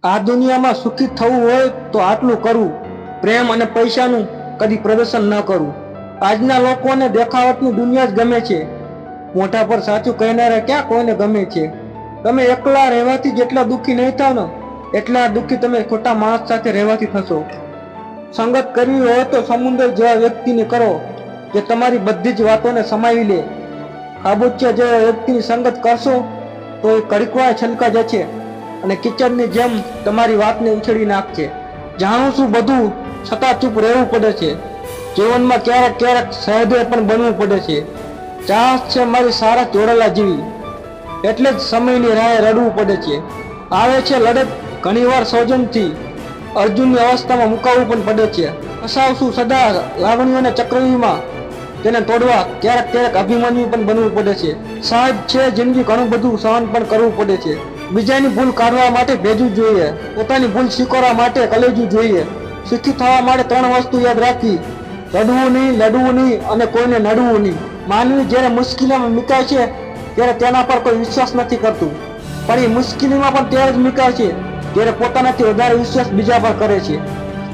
આ દુનિયામાં સુખી થવું હોય તો આટલું કરવું, પ્રેમ અને પૈસાનું કદી પ્રદર્શન ન કરવું. આજના લોકોને દેખાવટની દુનિયા જ ગમે છે. મોઢા પર સાચું કહેનારા ક્યાં કોઈને ગમે છે. તમે એકલા રહેવાથી જેટલા દુઃખી નહીં થાવ ને એટલા દુઃખી તમે ખોટા માણસ સાથે રહેવાથી થશો. સંગત કરવી હોય તો સમુદ્ર જેવા વ્યક્તિને કરો જે તમારી બધી જ વાતોને સમાવી લે. ખાબોચિયા જેવા વ્યક્તિની સંગત કરશો તો એ કડકવા છલકા જશે અને કિચડની જેમ તમારી વાતને ઉછેડી નાખશે. જાણું છું બધું છતાં ચૂપ રહેવું પડે છે. જીવનમાં ક્યારેક ક્યારેક સહૃદય પણ બનવું પડે છે. ચાહત છે મારી સારા જોડેલા જેવી, એટલે જ સમયની રાહે રડવું પડે છે. આવે છે લડત ઘણીવાર સૌજનથી, અર્જુનની અવસ્થામાં મુકાવવું પણ પડે છે. ફસાવશું સદા લાગણીઓને ચક્રવ્યૂહમાં, તેને તોડવા ક્યારેક ક્યારેક અભિમાન્યુ પણ બનવું પડે છે. સહજ છે જિંદગી, ઘણું બધું સહન પણ કરવું પડે છે. બીજાની ભૂલ કાઢવા માટે ભેજવું જોઈએ, પોતાની ભૂલ સ્વીકારવા માટે કલેજવું જોઈએ. સુખી થવા માટે 3 વસ્તુ યાદ રાખવી: રડવું નહીં, લડવું નહીં અને કોઈને નડવું નહીં. માનવી જ્યારે મુશ્કેલીમાં મુકાય છે ત્યારે તેના પર કોઈ વિશ્વાસ નથી કરતું, પણ એ મુશ્કેલીમાં પણ ત્યારે જ મુકાય છે જ્યારે પોતાનાથી વધારે વિશ્વાસ બીજા પર કરે છે.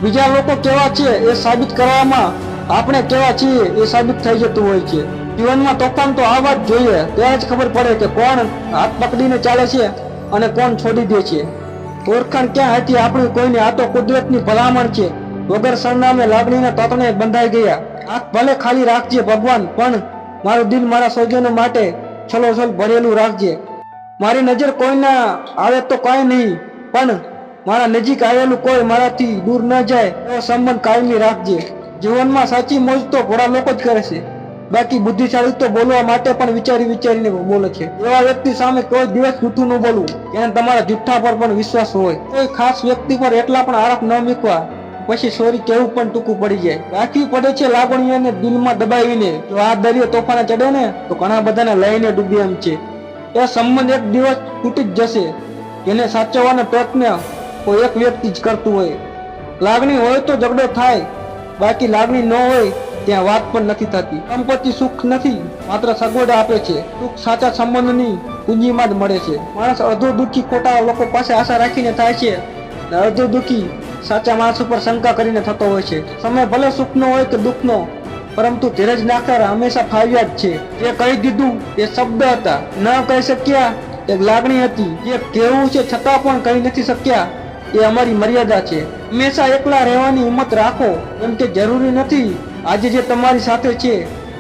બીજા લોકો કેવા છે એ સાબિત કરવામાં આપણે કેવા છીએ એ સાબિત થઈ જતું હોય છે. જીવનમાં તોફાન તો આવવા જ જોઈએ, ત્યારે જ ખબર પડે કે કોણ હાથ પકડીને ચાલે છે અને કોણ છોડી દે છે. ઓળખાણ ક્યાં હતી આપણી કોઈને? આ તો કુદરતની ભલામણ છે. વગર સરનામે લાગણીના તોતણે બંધાઈ ગયા. હાથ ભલે ખાલી રાખજે ભગવાન, પણ મારું દિલ મારા સ્વજનો માટે છલોછલ ભરેલું રાખજે. મારી નજર કોઈના આવે તો કાંઈ નહીં, પણ મારા નજીક આવેલું કોઈ મારાથી દૂર ન જાય એવો સંબંધ કાયમી રાખજે. જીવનમાં સાચી મોજ તો ઘોડા લોકો જ કરે છે, બાકી બુદ્ધિશાળી તો બોલવા માટે પણ વિચારી વિચારીને બોલે છે. એવા વ્યક્તિ સામે કોઈ દિવસ જૂઠું ન બોલવું, એને તમારા જુઠ્ઠા પર પણ વિશ્વાસ હોય. કોઈ ખાસ વ્યક્તિ પર એટલા પણ આરોપ ન મૂકવા, પછી સોરી કહેવું પણ ટૂંકું પડી જાય. રાખવી પડે છે લાગણીઓને દિલમાં દબાવીને. જો આ દરિયો તોફાને ચડે ને તો ઘણા બધાને લઈને ડૂબે એમ છે. એ સંબંધ એક દિવસ તૂટી જ જશે. એને સાચવવાનો પ્રયત્ન કોઈ એક વ્યક્તિ જ કરતું હોય. લાગણી હોય તો ઝઘડો થાય, બાકી લાગણી ન હોય ત્યાં વાત પણ નથી થતી. સંપત્તિ સુખ નથી, માત્ર સગવડ આપે છે. સુખ સાચા સંબંધની પૂંજીમાં જ મળે છે. માણસ અડધો દુઃખી ખોટા લોકો પાસે આશા રાખીને થાય છે, અને અડધો દુઃખી સાચા માણસ ઉપર શંકા કરીને થતો હોય છે. સમય ભલે સુખનો હોય કે દુઃખનો, પરંતુ ધીરજ નાખનાર હંમેશા ફાવ્યા જ છે. જે કહી દીધું એ શબ્દ હતા, ન કહી શક્યા એ લાગણી હતી. જે કહેવું છે છતાં પણ કહી નથી શક્યા એ અમારી મર્યાદા છે. હંમેશા એકલા રહેવાની હિંમત રાખો, એમ કે જરૂરી નથી આજે જે તમારી સાથે છે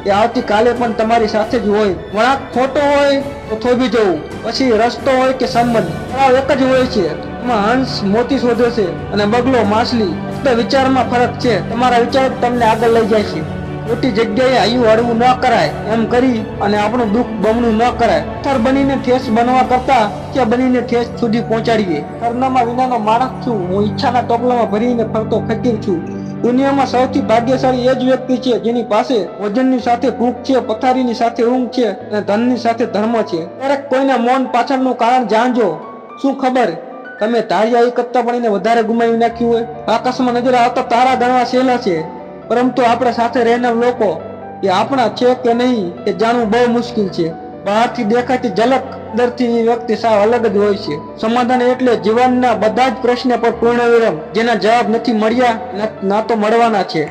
એ આવતીકાલે પણ તમારી સાથે જ હોય. વળાંક ખોટો હોય તો થોભી જવું, પછી રસ્તો હોય કે સંબંધ, તળાવ એક જ હોય છે. એમાં હંસ મોતી શોધે છે અને બગલો માછલી. ફક્ત વિચારમાં ફરક છે. તમારા વિચાર તમને આગળ લઈ જાય છે. ખોટી જગ્યાએ હૈયું હળવું ન કરાય એમ કરી અને આપણું દુઃખ બમણું ન કરાય. પથ્થર બનીને ઠેસ બનવા કરતા કે બનીને ઠેસ સુધી પહોંચાડીએ. સરનામા વિનાનો માણસ છું હું, ઈચ્છાના ટોપલામાં ભરીને ફરતો ફકીર છું. દુનિયામાં સૌથી ભાગ્યશાળી એ જ વ્યક્તિ છે જેની પાસે ભોજનની સાથે ભૂખ છે, પથારીની સાથે ઊંઘ છે અને ધનની સાથે ધર્મ છે. ક્યારેક કોઈના મૌન પાછળનું કારણ જાણજો. શું ખબર તમે ધાર્યા એ કરતા પણ એને વધારે ગુમાવી નાખ્યું હોય. આકાશમાં નજર આવતા તારા ગણવા સહેલા છે, પરંતુ આપણે સાથે રહેનાર લોકો એ આપણા છે કે નહીં એ જાણવું બહુ મુશ્કેલ છે. બહારથી દેખાતી ઝલક અંદરથી વ્યક્તિ સાવ અલગ જ હોય છે. સમાધાન એટલે જીવનના બધા જ પ્રશ્ન પર પૂર્ણ વિરામ, જેના જવાબ નથી મળ્યા ના તો મળવાના છે.